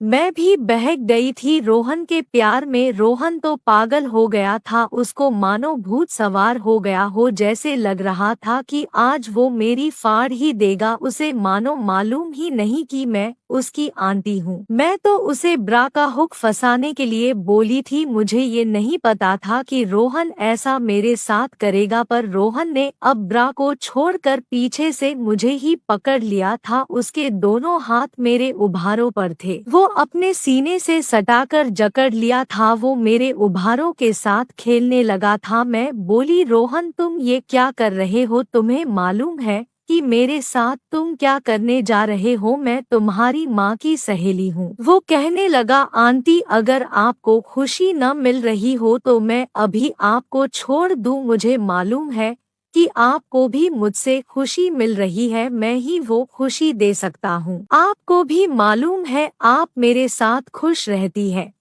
मैं भी बहक गई थी रोहन के प्यार में। रोहन तो पागल हो गया था, उसको मानो भूत सवार हो गया हो। जैसे लग रहा था कि आज वो मेरी फाड़ ही देगा। उसे मानो मालूम ही नहीं कि मैं उसकी आंटी हूँ। मैं तो उसे ब्रा का हुक फंसाने के लिए बोली थी। मुझे ये नहीं पता था कि रोहन ऐसा मेरे साथ करेगा, पर रोहन ने अब ब्रा को छोड़कर पीछे से मुझे ही पकड़ लिया था। उसके दोनों हाथ मेरे उभारों पर थे, वो अपने सीने से सटाकर जकड़ लिया था। वो मेरे उभारों के साथ खेलने लगा था। मैं बोली, रोहन तुम ये क्या कर रहे हो? तुम्हें मालूम है कि मेरे साथ तुम क्या करने जा रहे हो? मैं तुम्हारी माँ की सहेली हूँ। वो कहने लगा, आंटी अगर आपको खुशी न मिल रही हो तो मैं अभी आपको छोड़ दूँ। मुझे मालूम है कि आपको भी मुझसे खुशी मिल रही है, मैं ही वो खुशी दे सकता हूँ। आपको भी मालूम है आप मेरे साथ खुश रहती है।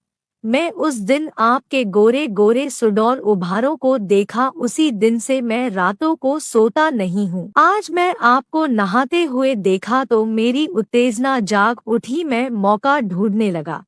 मैं उस दिन आपके गोरे गोरे सुडौल उभारों को देखा, उसी दिन से मैं रातों को सोता नहीं हूँ। आज मैं आपको नहाते हुए देखा तो मेरी उत्तेजना जाग उठी। मैं मौका ढूंढने लगा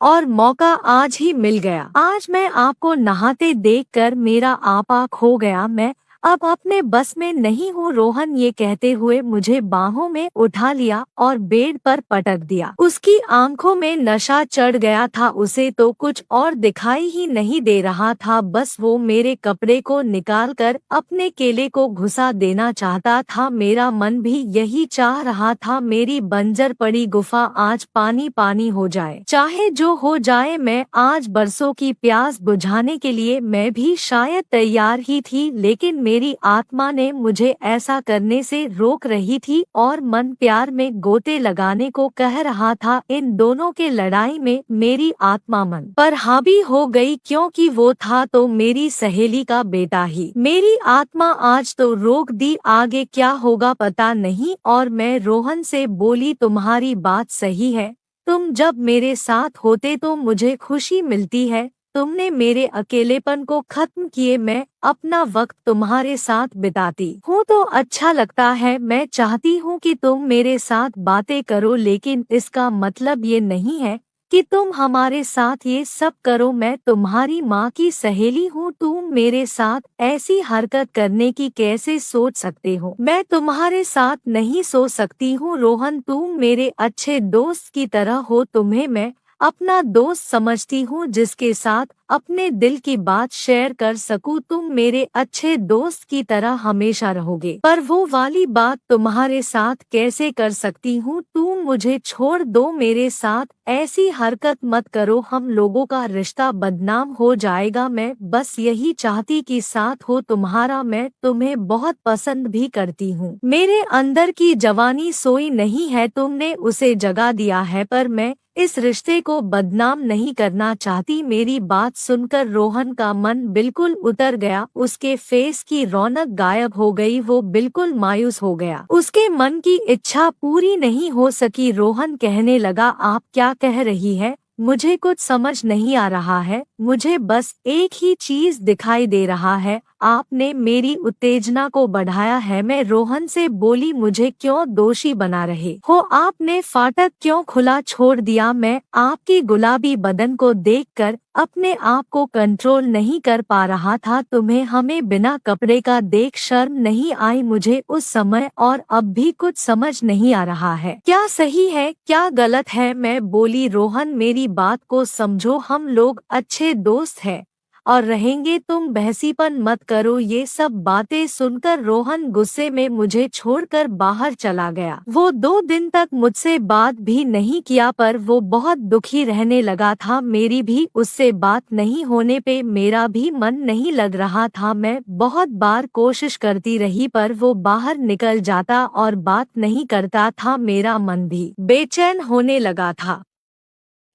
और मौका आज ही मिल गया। आज मैं आपको नहाते देखकर मेरा आपा खो गया। मैं अब अपने बस में नहीं हूँ। रोहन ये कहते हुए मुझे बाहों में उठा लिया और बेड पर पटक दिया। उसकी आंखों में नशा चढ़ गया था। उसे तो कुछ और दिखाई ही नहीं दे रहा था, बस वो मेरे कपड़े को निकालकर अपने केले को घुसा देना चाहता था। मेरा मन भी यही चाह रहा था, मेरी बंजर पड़ी गुफा आज पानी पानी हो जाए। चाहे जो हो जाए, मैं आज बरसों की प्यास बुझाने के लिए मैं भी शायद तैयार ही थी, लेकिन मेरी आत्मा ने मुझे ऐसा करने से रोक रही थी और मन प्यार में गोते लगाने को कह रहा था। इन दोनों के लड़ाई में मेरी आत्मा मन पर हावी हो गई, क्योंकि वो था तो मेरी सहेली का बेटा ही। मेरी आत्मा आज तो रोक दी, आगे क्या होगा पता नहीं। और मैं रोहन से बोली, तुम्हारी बात सही है, तुम जब मेरे साथ होते तो मुझे खुशी मिलती है। तुमने मेरे अकेलेपन को खत्म किए, मैं अपना वक्त तुम्हारे साथ बिताती हूँ तो अच्छा लगता है। मैं चाहती हूँ कि तुम मेरे साथ बातें करो, लेकिन इसका मतलब ये नहीं है कि तुम हमारे साथ ये सब करो। मैं तुम्हारी माँ की सहेली हूँ, तुम मेरे साथ ऐसी हरकत करने की कैसे सोच सकते हो? मैं तुम्हारे साथ नहीं सो सकती हूँ। रोहन तुम मेरे अच्छे दोस्त की तरह हो, तुम्हें मैं अपना दोस्त समझती हूँ जिसके साथ अपने दिल की बात शेयर कर सकूं। तुम मेरे अच्छे दोस्त की तरह हमेशा रहोगे, पर वो वाली बात तुम्हारे साथ कैसे कर सकती हूँ? तुम मुझे छोड़ दो, मेरे साथ ऐसी हरकत मत करो, हम लोगों का रिश्ता बदनाम हो जाएगा। मैं बस यही चाहती कि साथ हो तुम्हारा। मैं तुम्हें बहुत पसंद भी करती हूँ। मेरे अंदर की जवानी सोई नहीं है, तुमने उसे जगा दिया है, पर मैं इस रिश्ते को बदनाम नहीं करना चाहती। मेरी बात सुनकर रोहन का मन बिल्कुल उतर गया, उसके फेस की रौनक गायब हो गई, वो बिल्कुल मायूस हो गया। उसके मन की इच्छा पूरी नहीं हो सकी। रोहन कहने लगा, आप क्या कह रही है? मुझे कुछ समझ नहीं आ रहा है, मुझे बस एक ही चीज दिखाई दे रहा है, आपने मेरी उत्तेजना को बढ़ाया है। मैं रोहन से बोली, मुझे क्यों दोषी बना रहे हो? आपने फाटक क्यों खुला छोड़ दिया? मैं आपकी गुलाबी बदन को देखकर अपने आप को कंट्रोल नहीं कर पा रहा था। तुम्हें हमें बिना कपड़े का देख शर्म नहीं आई? मुझे उस समय और अब भी कुछ समझ नहीं आ रहा है, क्या सही है क्या गलत है। मैं बोली, रोहन मेरी बात को समझो, हम लोग अच्छे दोस्त हैं और रहेंगे, तुम बहसीपन मत करो। ये सब बातें सुनकर रोहन गुस्से में मुझे छोड़कर बाहर चला गया। वो 2 दिन तक मुझसे बात भी नहीं किया, पर वो बहुत दुखी रहने लगा था। मेरी भी उससे बात नहीं होने पे मेरा भी मन नहीं लग रहा था। मैं बहुत बार कोशिश करती रही, पर वो बाहर निकल जाता और बात नहीं करता था। मेरा मन भी बेचैन होने लगा था।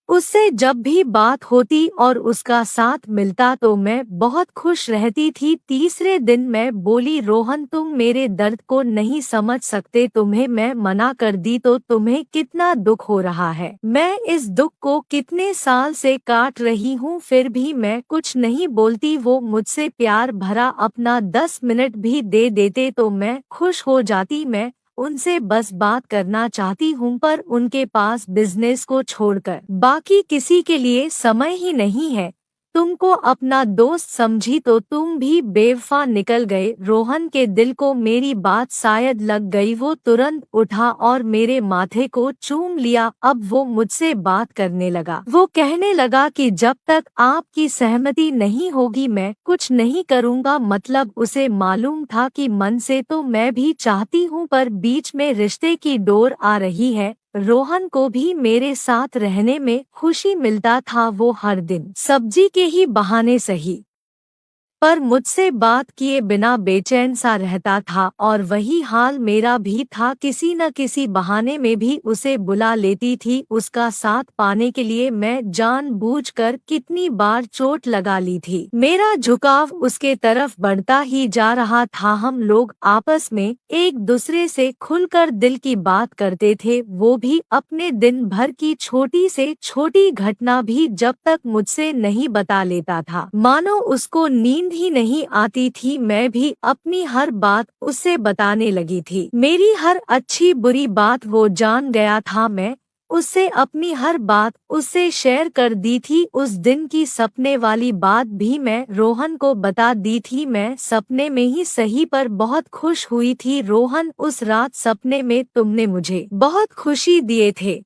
उससे जब भी बात होती और उसका साथ मिलता तो मैं बहुत खुश रहती थी। तीसरे दिन मैं बोली, रोहन तुम मेरे दर्द को नहीं समझ सकते, तुम्हें मैं मना कर दी तो तुम्हें कितना दुख हो रहा है। मैं इस दुख को कितने साल से काट रही हूँ, फिर भी मैं कुछ नहीं बोलती। वो मुझसे प्यार भरा अपना 10 मिनट भी दे देते तो मैं खुश हो जाती। मैं उनसे बस बात करना चाहती हूँ, पर उनके पास बिजनेस को छोड़कर बाकी किसी के लिए समय ही नहीं है। तुमको अपना दोस्त समझी तो तुम भी बेवफा निकल गए। रोहन के दिल को मेरी बात शायद लग गई। वो तुरंत उठा और मेरे माथे को चूम लिया। अब वो मुझसे बात करने लगा। वो कहने लगा कि जब तक आपकी सहमति नहीं होगी मैं कुछ नहीं करूँगा। मतलब उसे मालूम था कि मन से तो मैं भी चाहती हूँ, पर बीच में रिश्ते की डोर आ रही है। रोहन को भी मेरे साथ रहने में खुशी मिलता था। वो हर दिन सब्जी के ही बहाने सही, पर मुझसे बात किए बिना बेचैन सा रहता था, और वही हाल मेरा भी था। किसी न किसी बहाने में भी उसे बुला लेती थी। उसका साथ पाने के लिए मैं जानबूझकर कितनी बार चोट लगा ली थी। मेरा झुकाव उसके तरफ बढ़ता ही जा रहा था। हम लोग आपस में एक दूसरे से खुलकर दिल की बात करते थे। वो भी अपने दिन भर की छोटी से छोटी घटना भी जब तक मुझसे नहीं बता लेता था, मानो उसको नींद ही नहीं आती थी। मैं भी अपनी हर बात उससे बताने लगी थी। मेरी हर अच्छी बुरी बात वो जान गया था। मैं उससे अपनी हर बात उससे शेयर कर दी थी। उस दिन की सपने वाली बात भी मैं रोहन को बता दी थी। मैं सपने में ही सही, पर बहुत खुश हुई थी। रोहन, उस रात सपने में तुमने मुझे बहुत खुशी दिए थे।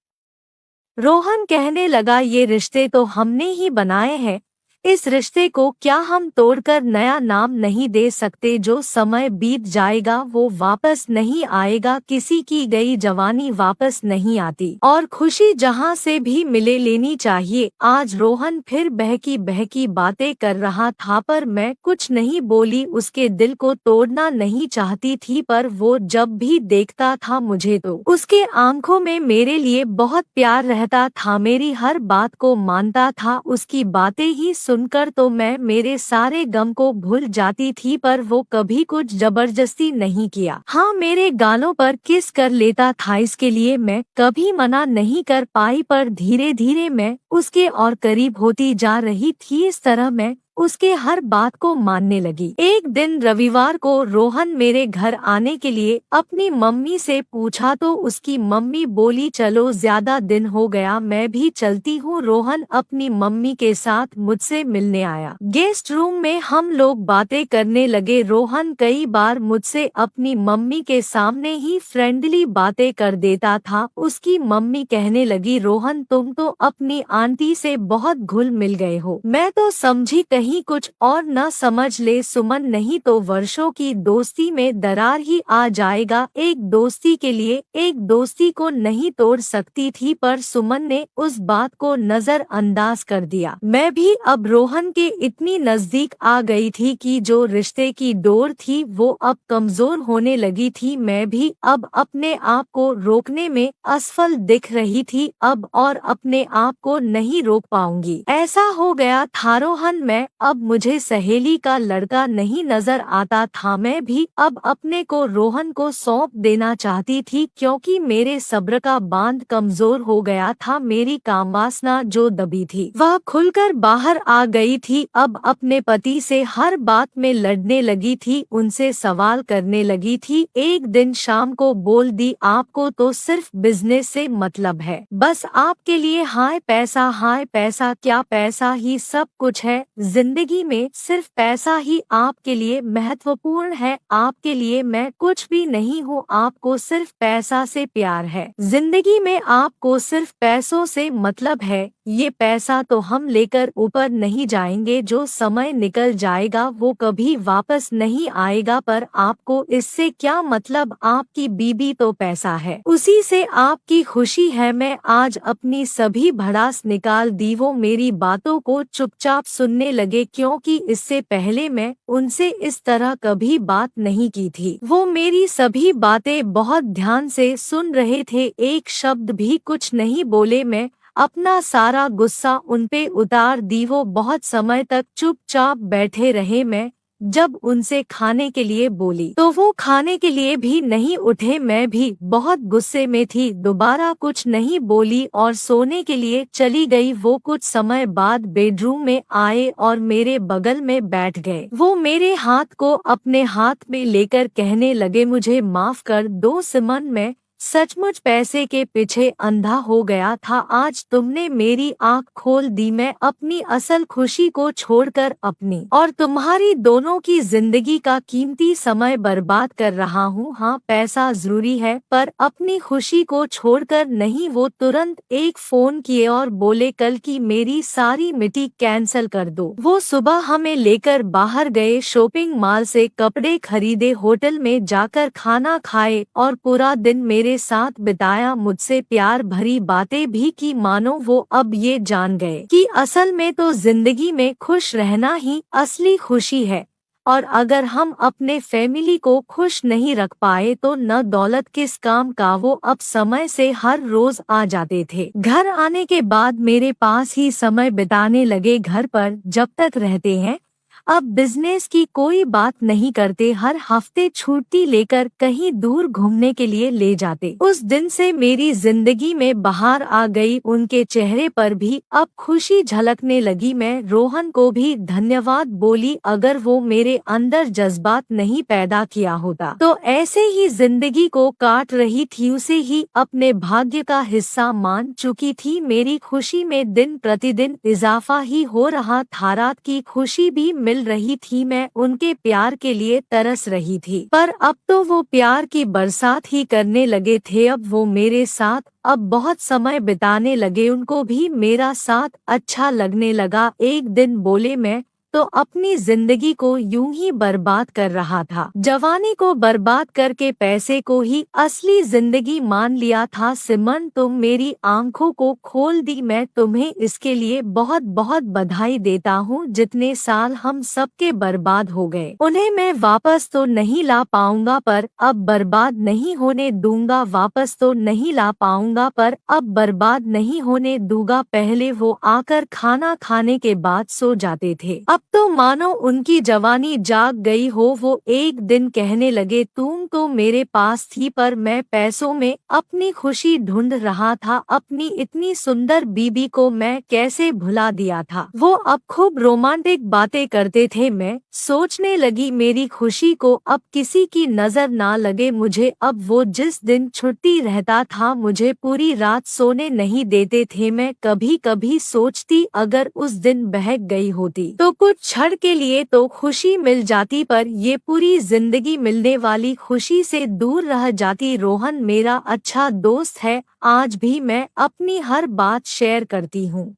रोहन कहने लगा, ये रिश्ते तो हमने ही बनाए हैं, इस रिश्ते को क्या हम तोड़कर नया नाम नहीं दे सकते? जो समय बीत जाएगा वो वापस नहीं आएगा। किसी की गई जवानी वापस नहीं आती, और खुशी जहाँ से भी मिले लेनी चाहिए। आज रोहन फिर बहकी बहकी बातें कर रहा था, पर मैं कुछ नहीं बोली। उसके दिल को तोड़ना नहीं चाहती थी, पर वो जब भी देखता था मुझे तो उसके आंखों में मेरे लिए बहुत प्यार रहता था। मेरी हर बात को मानता था। उसकी बातें ही सुनकर तो मैं मेरे सारे गम को भूल जाती थी, पर वो कभी कुछ जबरदस्ती नहीं किया। हाँ, मेरे गालों पर किस कर लेता था, इसके लिए मैं कभी मना नहीं कर पाई, पर धीरे धीरे मैं उसके और करीब होती जा रही थी। इस तरह मैं उसके हर बात को मानने लगी। एक दिन रविवार को रोहन मेरे घर आने के लिए अपनी मम्मी से पूछा तो उसकी मम्मी बोली, चलो ज्यादा दिन हो गया, मैं भी चलती हूँ। रोहन अपनी मम्मी के साथ मुझसे मिलने आया। गेस्ट रूम में हम लोग बातें करने लगे। रोहन कई बार मुझसे अपनी मम्मी के सामने ही फ्रेंडली बातें कर देता था। उसकी मम्मी कहने लगी, रोहन तुम तो अपनी आंटी से बहुत घुल मिल गए हो। मैं तो समझी कहीं कुछ और न समझ ले सुमन, नहीं तो वर्षों की दोस्ती में दरार ही आ जाएगा। एक दोस्ती के लिए एक दोस्ती को नहीं तोड़ सकती थी, पर सुमन ने उस बात को नजरअंदाज कर दिया। मैं भी अब रोहन के इतनी नजदीक आ गई थी कि जो रिश्ते की डोर थी वो अब कमजोर होने लगी थी। मैं भी अब अपने आप को रोकने में असफल दिख रही थी। अब और अपने आप को नहीं रोक पाऊंगी, ऐसा हो गया था। रोहन, मैं अब मुझे सहेली का लड़का नहीं नजर आता था। मैं भी अब अपने को रोहन को सौंप देना चाहती थी, क्योंकि मेरे सब्र का बांध कमजोर हो गया था। मेरी कामवासना जो दबी थी वह खुलकर बाहर आ गई थी। अब अपने पति से हर बात में लड़ने लगी थी, उनसे सवाल करने लगी थी। एक दिन शाम को बोल दी, आपको तो सिर्फ बिजनेस से मतलब है, बस आपके लिए हाय पैसा, क्या पैसा ही सब कुछ है। जिंदगी में सिर्फ पैसा ही आपके लिए महत्वपूर्ण है। आपके लिए मैं कुछ भी नहीं हूँ, आपको सिर्फ पैसा से प्यार है। जिंदगी में आपको सिर्फ पैसों से मतलब है। ये पैसा तो हम लेकर ऊपर नहीं जाएंगे, जो समय निकल जाएगा वो कभी वापस नहीं आएगा। पर आपको इससे क्या मतलब, आपकी बीबी तो पैसा है, उसी से आपकी खुशी है। मैं आज अपनी सभी भड़ास निकाल दी। वो मेरी बातों को चुपचाप सुनने लगे, क्योंकि इससे पहले मैं उनसे इस तरह कभी बात नहीं की थी। वो मेरी सभी बातें बहुत ध्यान से सुन रहे थे, एक शब्द भी कुछ नहीं बोले। मैं अपना सारा गुस्सा उनपे उतार दी। वो बहुत समय तक चुपचाप बैठे रहे। मैं जब उनसे खाने के लिए बोली तो वो खाने के लिए भी नहीं उठे। मैं भी बहुत गुस्से में थी, दोबारा कुछ नहीं बोली और सोने के लिए चली गई। वो कुछ समय बाद बेडरूम में आए और मेरे बगल में बैठ गए। वो मेरे हाथ को अपने हाथ में लेकर कहने लगे, मुझे माफ कर दो सिमन, मैं सचमुच पैसे के पीछे अंधा हो गया था। आज तुमने मेरी आंख खोल दी। मैं अपनी असल खुशी को छोड़कर अपनी और तुम्हारी दोनों की जिंदगी का कीमती समय बर्बाद कर रहा हूँ। हाँ, पैसा जरूरी है पर अपनी खुशी को छोड़कर नहीं। वो तुरंत एक फोन किए और बोले, कल की मेरी सारी मीटिंग कैंसिल कर दो। वो सुबह हमें लेकर बाहर गए, शॉपिंग मॉल से कपड़े खरीदे, होटल में जाकर खाना खाए और पूरा दिन मेरे साथ बिताया। मुझसे प्यार भरी बातें भी की, मानो वो अब ये जान गए कि असल में तो जिंदगी में खुश रहना ही असली खुशी है। और अगर हम अपने फैमिली को खुश नहीं रख पाए तो न दौलत किस काम का। वो अब समय से हर रोज आ जाते थे। घर आने के बाद मेरे पास ही समय बिताने लगे। घर पर जब तक रहते हैं, अब बिजनेस की कोई बात नहीं करते। हर हफ्ते छुट्टी लेकर कहीं दूर घूमने के लिए ले जाते। उस दिन से मेरी जिंदगी में बहार आ गई। उनके चेहरे पर भी अब खुशी झलकने लगी। मैं रोहन को भी धन्यवाद बोली, अगर वो मेरे अंदर जज्बात नहीं पैदा किया होता तो ऐसे ही जिंदगी को काट रही थी। उसे ही अपने भाग्य का हिस्सा मान चुकी थी। मेरी खुशी में दिन प्रतिदिन इजाफा ही हो रहा था। रात की खुशी भी मिल रही थी। मैं उनके प्यार के लिए तरस रही थी, पर अब तो वो प्यार की बरसात ही करने लगे थे। अब वो मेरे साथ अब बहुत समय बिताने लगे। उनको भी मेरा साथ अच्छा लगने लगा। एक दिन बोले, मैं तो अपनी जिंदगी को यूं ही बर्बाद कर रहा था। जवानी को बर्बाद करके पैसे को ही असली जिंदगी मान लिया था। सिमन, तुम मेरी आंखों को खोल दी। मैं तुम्हें इसके लिए बहुत बहुत बधाई देता हूँ। जितने साल हम सबके बर्बाद हो गए उन्हें मैं वापस तो नहीं ला पाऊंगा, पर अब बर्बाद नहीं होने दूंगा। वापस तो नहीं ला पाऊंगा पर अब बर्बाद नहीं होने दूंगा। पहले वो आकर खाना खाने के बाद सो जाते थे, अब तो मानो उनकी जवानी जाग गई हो। वो एक दिन कहने लगे, तुम तो मेरे पास थी पर मैं पैसों में अपनी खुशी ढूंढ रहा था। अपनी इतनी सुंदर बीबी को मैं कैसे भुला दिया था। वो अब खूब रोमांटिक बातें करते थे। मैं सोचने लगी, मेरी खुशी को अब किसी की नजर ना लगे मुझे। अब वो जिस दिन छुट्टी रहता था मुझे पूरी रात सोने नहीं देते थे। मैं कभी कभी सोचती, अगर उस दिन बहक गई होती तो कुछ क्षण के लिए तो खुशी मिल जाती, पर ये पूरी जिंदगी मिलने वाली खुशी से दूर रह जाती। रोहन मेरा अच्छा दोस्त है, आज भी मैं अपनी हर बात शेयर करती हूँ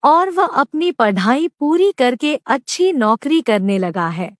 और वह अपनी पढ़ाई पूरी करके अच्छी नौकरी करने लगा है।